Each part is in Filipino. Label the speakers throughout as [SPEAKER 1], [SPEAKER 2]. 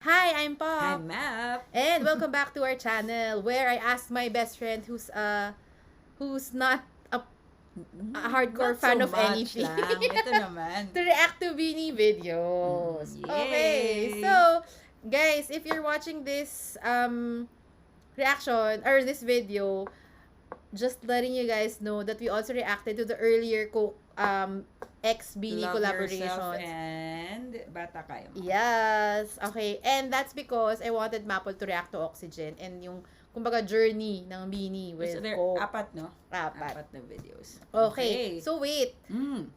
[SPEAKER 1] Hi, I'm
[SPEAKER 2] Hi,
[SPEAKER 1] Pop.
[SPEAKER 2] Map.
[SPEAKER 1] And welcome back to our channel where I asked my best friend who's not a hardcore
[SPEAKER 2] Not so
[SPEAKER 1] fan of
[SPEAKER 2] much
[SPEAKER 1] anything
[SPEAKER 2] lang. Ito naman.
[SPEAKER 1] to react to Beanie videos. Okay,
[SPEAKER 2] Yay!
[SPEAKER 1] so guys, if you're watching this reaction or this video, just letting you guys know that we also reacted to the earlier ex Beanie
[SPEAKER 2] Love Yourself
[SPEAKER 1] collaborations.
[SPEAKER 2] and Bata Kaya Mo.
[SPEAKER 1] Yes. Okay. And that's because I wanted Maple to react to Oxygen and yung, kumbaga, journey ng Beanie with
[SPEAKER 2] So, there,
[SPEAKER 1] Coke.
[SPEAKER 2] apat, no?
[SPEAKER 1] Apat.
[SPEAKER 2] Na videos.
[SPEAKER 1] Okay. So, wait.
[SPEAKER 2] Mm.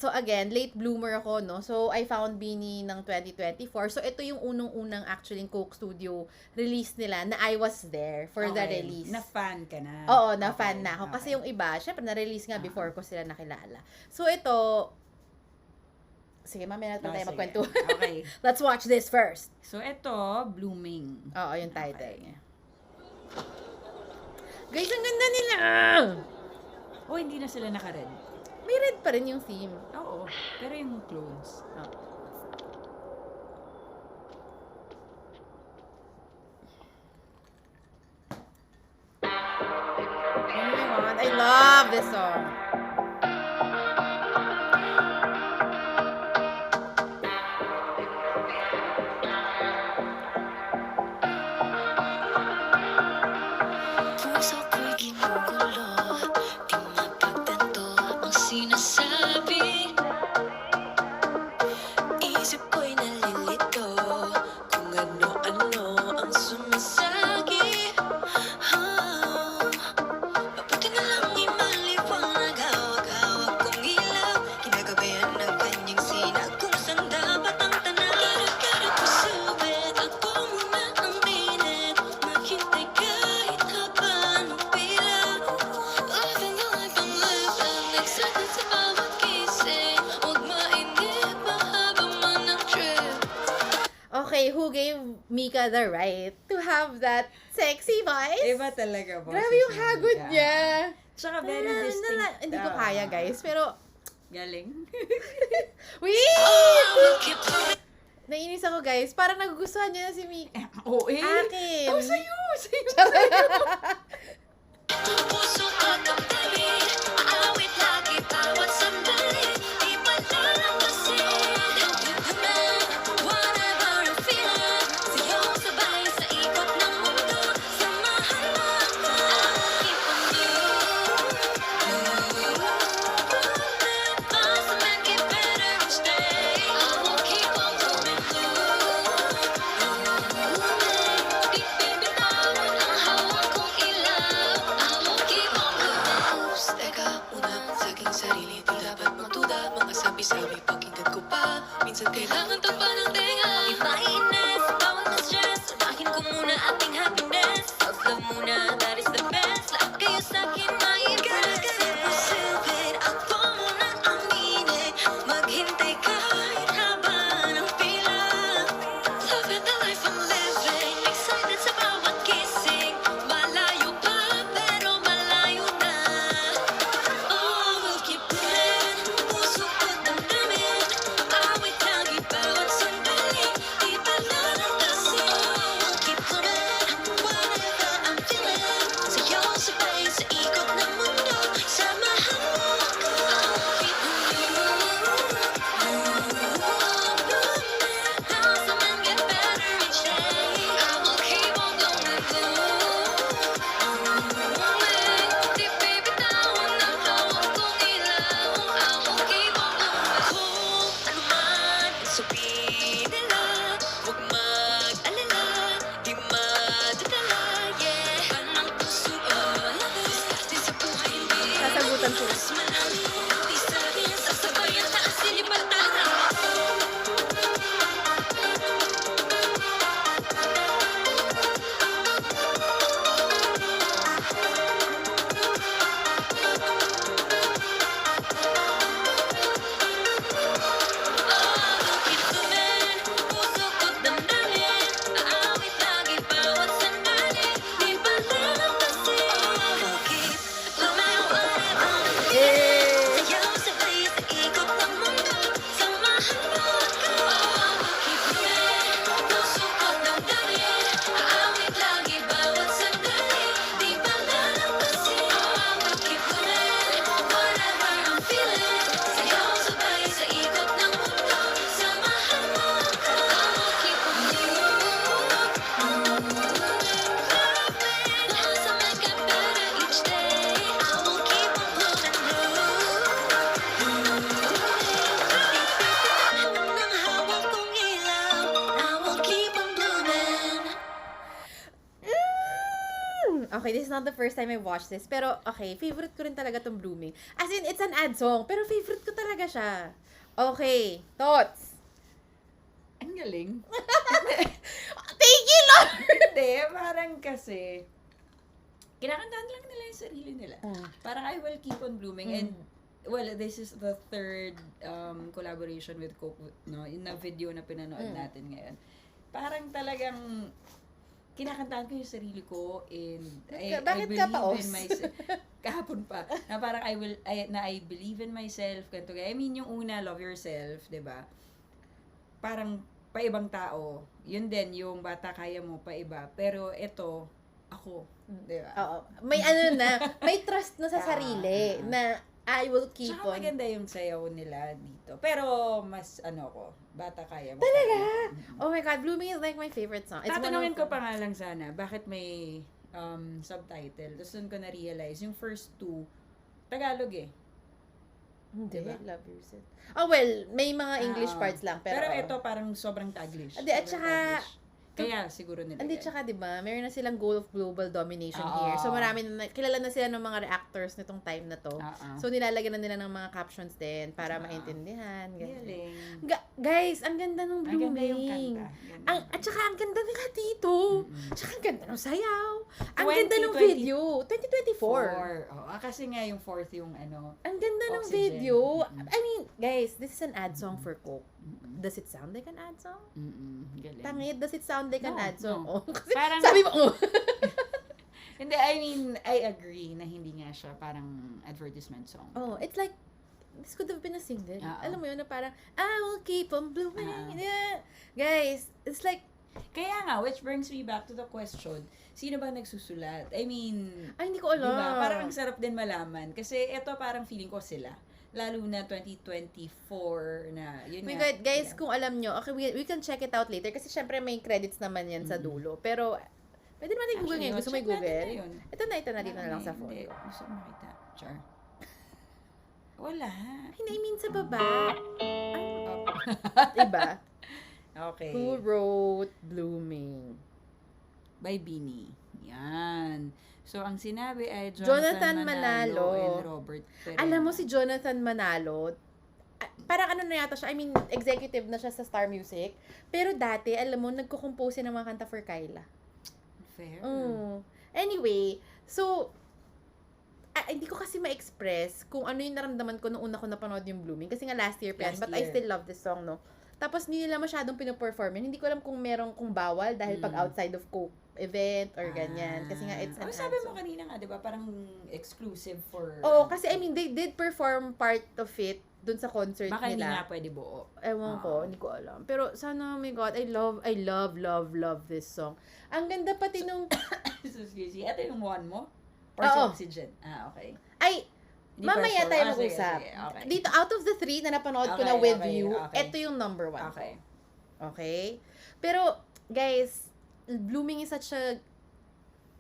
[SPEAKER 1] So, again, late bloomer ako, no? So, I found Beanie ng 2024. So, ito yung unang-unang actually Coke Studio release nila na I was there for the
[SPEAKER 2] Okay.
[SPEAKER 1] release.
[SPEAKER 2] Na-fan ka na.
[SPEAKER 1] Oo,
[SPEAKER 2] Okay,
[SPEAKER 1] na-fan na ako. Kasi
[SPEAKER 2] okay.
[SPEAKER 1] yung iba, syempre, na-release nga before ko sila nakilala. So, ito, sige, mamaya natin tayo
[SPEAKER 2] sige.
[SPEAKER 1] magkwento.
[SPEAKER 2] Okay.
[SPEAKER 1] Let's watch this first.
[SPEAKER 2] So, ito, Blooming.
[SPEAKER 1] Oo, yung title
[SPEAKER 2] Okay.
[SPEAKER 1] niya. Guys, ang ganda nila!
[SPEAKER 2] Oh, hindi na sila naka-red.
[SPEAKER 1] May red pa rin yung theme.
[SPEAKER 2] Oo. Pero yung clothes.
[SPEAKER 1] Oh. Oh my God, I love this song.
[SPEAKER 3] Puso ko'y ginugulo, di mapagtanto ang sinasabi. Isip ko'y nalilito, kung ano-ano ang sumasagi. Mabuti na lang imaliwanag, hawak-hawak kong ilaw. Kinagabayan ng kanyang sinag kung saan dapat ang tanaw. Garap-garap ko subit, ako muna ang binit. Maghintay kahit haba ng pila. Living a life ang live, excited sa bawat gising. Huwag mainip, mahaba man ang trip.
[SPEAKER 1] Okay, who gave Mika the right to have that sexy voice?
[SPEAKER 2] Iba talaga, boss.
[SPEAKER 1] Grabe yung hagod niya.
[SPEAKER 2] Tsaka very distinct.
[SPEAKER 1] Hindi ko kaya, guys. Pero,
[SPEAKER 2] Galing.
[SPEAKER 1] wait!
[SPEAKER 3] I'll keep
[SPEAKER 1] Nainis ako, guys. Parang nagugustuhan niya na si Mika.
[SPEAKER 2] Oo, eh.
[SPEAKER 1] Akin.
[SPEAKER 2] Oh, sa'yo.
[SPEAKER 3] Ang puso ko damdamin, aawit lagi bawat sandali. Di malalampasin. Whatever I'm feeling, sa'yo sabay sa ikot ng mundo. Samahan mo ako, I'll make it better each day. I won't keep on moving Di bibitawan ang hawak kong ilaw. I won't keep on moving
[SPEAKER 1] Okay, this is not the first time I watched this. Pero, okay, favorite ko rin talaga tong Blooming. As in, it's an ad song, pero favorite ko talaga siya. Okay, thoughts?
[SPEAKER 2] Ang galing.
[SPEAKER 1] Thank you, Lord!
[SPEAKER 2] Hindi, parang kasi, kinakantahan lang nila yung sarili nila. Parang I will keep on blooming. And, well, this is the third collaboration with Coke, no? Yung na video na pinanood natin ngayon. Parang talagang, kinakantahan ko yung sarili ko and I
[SPEAKER 1] Bakit ka pa
[SPEAKER 2] believe in myself. Kahapon pa. Na parang I believe in myself. Ganito. I mean, yung una, love yourself, 'di ba? Parang paibang tao. Yun din, yung bata kaya mo, paiba. Pero ito, ako. 'Di ba?
[SPEAKER 1] Oo. May may trust na sa sarili na I will keep
[SPEAKER 2] Tsaka
[SPEAKER 1] on.
[SPEAKER 2] maganda yung sayaw nila dito. Pero mas ko, bata kaya mo.
[SPEAKER 1] Talaga? Oh my God, Blooming is like my favorite song. It's
[SPEAKER 2] Tatanungin ko pa nga lang sana, bakit may subtitle? Tapos doon ko na-realize, yung first two, Tagalog eh.
[SPEAKER 1] Hindi,
[SPEAKER 2] Diba?
[SPEAKER 1] love yourself. Oh well, may mga English parts lang. Pero
[SPEAKER 2] ito parang sobrang Taglish.
[SPEAKER 1] Hindi, at
[SPEAKER 2] Sobrang
[SPEAKER 1] saka-
[SPEAKER 2] Taglish. Kaya siguro nila.
[SPEAKER 1] Hindi, tsaka diba, meron na silang goal of global domination here. So marami na, kilala na sila ng mga reactors nitong time na to. So nilalagyan na nila ng mga captions din para maintindihan. Ganyan.
[SPEAKER 2] Galing.
[SPEAKER 1] Guys, ang ganda ng
[SPEAKER 2] Ang ganda yung
[SPEAKER 1] Blooming.
[SPEAKER 2] kanta.
[SPEAKER 1] At saka ang ganda nila dito. Tsaka ang ganda ng sayaw. Ang
[SPEAKER 2] 20,
[SPEAKER 1] ganda ng
[SPEAKER 2] 20.
[SPEAKER 1] video. 2024.
[SPEAKER 2] Kasi nga yung fourth yung ano.
[SPEAKER 1] Ang ganda ng
[SPEAKER 2] Oxygen.
[SPEAKER 1] video. I mean, guys, this is an ad song for Coke. Does it sound like an ad song?
[SPEAKER 2] Galing.
[SPEAKER 1] Tangit, does it sound like an
[SPEAKER 2] No,
[SPEAKER 1] ad song?
[SPEAKER 2] no.
[SPEAKER 1] Oh, kasi
[SPEAKER 2] Parang-
[SPEAKER 1] sabi mo, oh.
[SPEAKER 2] Hindi, I mean, I agree na hindi nga siya parang advertisement song.
[SPEAKER 1] Oh, it's like, this could have been a single.
[SPEAKER 2] Oo.
[SPEAKER 1] Alam mo yun, na parang, I will keep on blooming.
[SPEAKER 2] Oo.
[SPEAKER 1] Yeah. Guys, it's like,
[SPEAKER 2] Kaya nga, which brings me back to the question, sino ba nagsusulat? I mean,
[SPEAKER 1] ay, hindi ko alam.
[SPEAKER 2] diba? Parang ang sarap din malaman. Kasi ito parang feeling ko sila. Lalo na 2024 na, yun
[SPEAKER 1] My
[SPEAKER 2] nga.
[SPEAKER 1] God, guys,
[SPEAKER 2] yeah.
[SPEAKER 1] kung alam nyo, okay, we can check it out later kasi syempre may credits naman yan sa dulo. Pero, pwede naman i-google
[SPEAKER 2] Actually,
[SPEAKER 1] ngayon. Gusto mo
[SPEAKER 2] check natin
[SPEAKER 1] i-google?
[SPEAKER 2] na yun.
[SPEAKER 1] Ito na dito na lang sa phone
[SPEAKER 2] Hindi,
[SPEAKER 1] ko.
[SPEAKER 2] gusto ko makita. Char. Wala.
[SPEAKER 1] Ay, I mean sa baba.
[SPEAKER 2] Oh.
[SPEAKER 1] Diba?
[SPEAKER 2] Okay.
[SPEAKER 1] Who wrote Blooming?
[SPEAKER 2] By Beanie. Yan. So, ang sinabi ay
[SPEAKER 1] Jonathan
[SPEAKER 2] Jonathan
[SPEAKER 1] Manalo.
[SPEAKER 2] and Robert Perena.
[SPEAKER 1] Alam mo si Jonathan Manalo, parang ano na yata siya, I mean, executive na siya sa Star Music. Pero dati, alam mo, nagko-compose ng mga kanta for Kyla.
[SPEAKER 2] Fair.
[SPEAKER 1] Anyway, so, hindi ko kasi ma-express kung ano yung naramdaman ko nung una ko napanood yung Blooming. Kasi nga last year pa yan,
[SPEAKER 2] Last
[SPEAKER 1] but I
[SPEAKER 2] year.
[SPEAKER 1] still love this song, no? Tapos, hindi nila masyadong pinoperform yun. Hindi ko alam kung kung bawal dahil pag outside of Coke event or ganyan. Kasi nga, it's an
[SPEAKER 2] sabi
[SPEAKER 1] ad
[SPEAKER 2] mo
[SPEAKER 1] song.
[SPEAKER 2] kanina nga, di ba? Parang exclusive for...
[SPEAKER 1] Oo, kasi I mean, they did perform part of it dun sa concert
[SPEAKER 2] Baka hindi
[SPEAKER 1] nila.
[SPEAKER 2] nga pwede buo.
[SPEAKER 1] Ewan ko, hindi ko alam. Pero sana, oh my God, I love this song. Ang ganda pati nung,
[SPEAKER 2] So, excuse me. Ito yung one mo? Or
[SPEAKER 1] Oo.
[SPEAKER 2] si Oxygen? Okay.
[SPEAKER 1] ay,
[SPEAKER 2] Hindi
[SPEAKER 1] mamaya
[SPEAKER 2] pa sure.
[SPEAKER 1] tayo
[SPEAKER 2] Sige,
[SPEAKER 1] mag-usap.
[SPEAKER 2] sige. Okay.
[SPEAKER 1] Dito, out of the 3 na napanood ko na
[SPEAKER 2] Okay,
[SPEAKER 1] with
[SPEAKER 2] okay,
[SPEAKER 1] you,
[SPEAKER 2] okay.
[SPEAKER 1] ito yung number 1.
[SPEAKER 2] Okay.
[SPEAKER 1] Okay? Pero, guys, Blooming is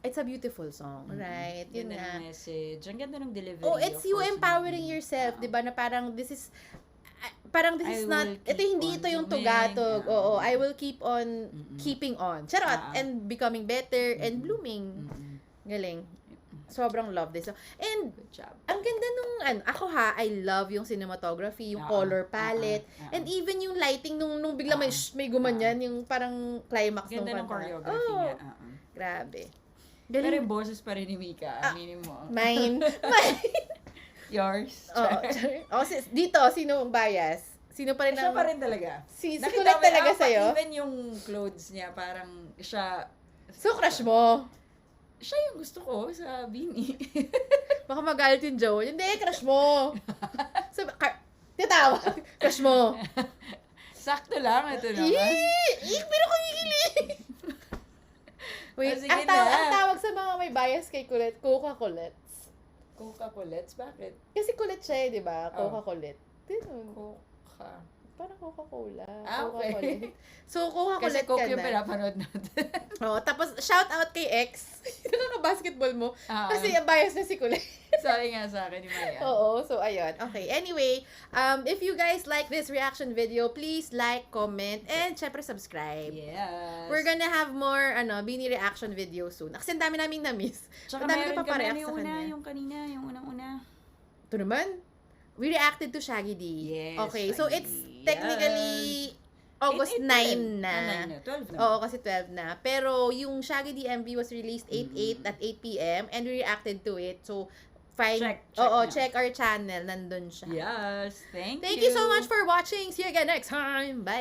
[SPEAKER 1] it's a beautiful song, right? Yun
[SPEAKER 2] Ganda
[SPEAKER 1] nga.
[SPEAKER 2] ng message. Ang ganda ng delivery.
[SPEAKER 1] Oh, it's
[SPEAKER 2] of
[SPEAKER 1] you
[SPEAKER 2] course,
[SPEAKER 1] empowering
[SPEAKER 2] yung-
[SPEAKER 1] yourself,
[SPEAKER 2] Oo.
[SPEAKER 1] 'di ba? Na parang this is
[SPEAKER 2] I
[SPEAKER 1] not,
[SPEAKER 2] will
[SPEAKER 1] ito
[SPEAKER 2] keep
[SPEAKER 1] hindi
[SPEAKER 2] on
[SPEAKER 1] ito yung
[SPEAKER 2] blooming.
[SPEAKER 1] tugatog.
[SPEAKER 2] Yeah.
[SPEAKER 1] Oo, I will keep on keeping on. Charot, and becoming better and blooming. Galing. Sobrang love this. And
[SPEAKER 2] Good job.
[SPEAKER 1] ang ganda nung ako I love yung cinematography, yung color palette, and even yung lighting nung bigla may gumanyan, yung parang climax nung
[SPEAKER 2] Ganda ng
[SPEAKER 1] kanta.
[SPEAKER 2] choreography
[SPEAKER 1] Oh,
[SPEAKER 2] niya.
[SPEAKER 1] grabe.
[SPEAKER 2] Pero
[SPEAKER 1] Galing.
[SPEAKER 2] yung boses pa rin ni Mika. Aminin mo.
[SPEAKER 1] Mine.
[SPEAKER 2] Yours.
[SPEAKER 1] Oh, dito, sino ang bias? Sino pa rin
[SPEAKER 2] Siya
[SPEAKER 1] ang...
[SPEAKER 2] pa rin talaga.
[SPEAKER 1] Si
[SPEAKER 2] Nakita
[SPEAKER 1] kulit
[SPEAKER 2] mo,
[SPEAKER 1] talaga sa'yo?
[SPEAKER 2] Even yung clothes niya, parang siya...
[SPEAKER 1] So, crush mo?
[SPEAKER 2] Siya yung gusto ko sa Beanie.
[SPEAKER 1] Baka magalit yung Joe. Hindi, crush mo. So, titawa. Crush mo.
[SPEAKER 2] Sakto lang, ito naman.
[SPEAKER 1] Pero kung hihiling. Wait,
[SPEAKER 2] sige
[SPEAKER 1] ang tawag sa mga may bias kay Kulit, Coca-Colets.
[SPEAKER 2] Coca-Colets? Bakit?
[SPEAKER 1] Kasi kulit siya di ba?
[SPEAKER 2] Oh.
[SPEAKER 1] Coca-Colet.
[SPEAKER 2] Coca.
[SPEAKER 1] Parang Coca-Cola.
[SPEAKER 2] Ah, okay.
[SPEAKER 1] Coca-Colet. So,
[SPEAKER 2] Kasi
[SPEAKER 1] Coca-Colet
[SPEAKER 2] Coke
[SPEAKER 1] ka
[SPEAKER 2] yung
[SPEAKER 1] na.
[SPEAKER 2] pinapanood natin.
[SPEAKER 1] Oh, tapos, shout out kay ex. Nakaka-basketball mo.
[SPEAKER 2] Ah,
[SPEAKER 1] Kasi ang bias na si Kulit.
[SPEAKER 2] Sabi nga sa akin ni Maya.
[SPEAKER 1] Oo, so ayun. Okay, anyway, if you guys like this reaction video, please like, comment, and syempre subscribe.
[SPEAKER 2] Yes.
[SPEAKER 1] We're gonna have more, Bini reaction video soon. Kasi ang dami naming na-miss.
[SPEAKER 2] Tsaka
[SPEAKER 1] Ang dami
[SPEAKER 2] meron
[SPEAKER 1] ko pa
[SPEAKER 2] kami
[SPEAKER 1] react
[SPEAKER 2] yung
[SPEAKER 1] sa kanya.
[SPEAKER 2] yung kanina, yung unang-una.
[SPEAKER 1] Ito naman, we reacted to Shaggy D.
[SPEAKER 2] Yes,
[SPEAKER 1] Okay, so
[SPEAKER 2] Shaggy
[SPEAKER 1] it's
[SPEAKER 2] D.
[SPEAKER 1] technically August 9 na.
[SPEAKER 2] 9 na, 12 na.
[SPEAKER 1] Oo, kasi 12 na. Pero yung Shaggy D MV was released 8/8 at 8 p.m. and we reacted to it. So, fine.
[SPEAKER 2] Check
[SPEAKER 1] Oo,
[SPEAKER 2] na.
[SPEAKER 1] check our channel. Nandun siya.
[SPEAKER 2] Yes, thank you.
[SPEAKER 1] Thank you so much for watching. See you again next time. Bye!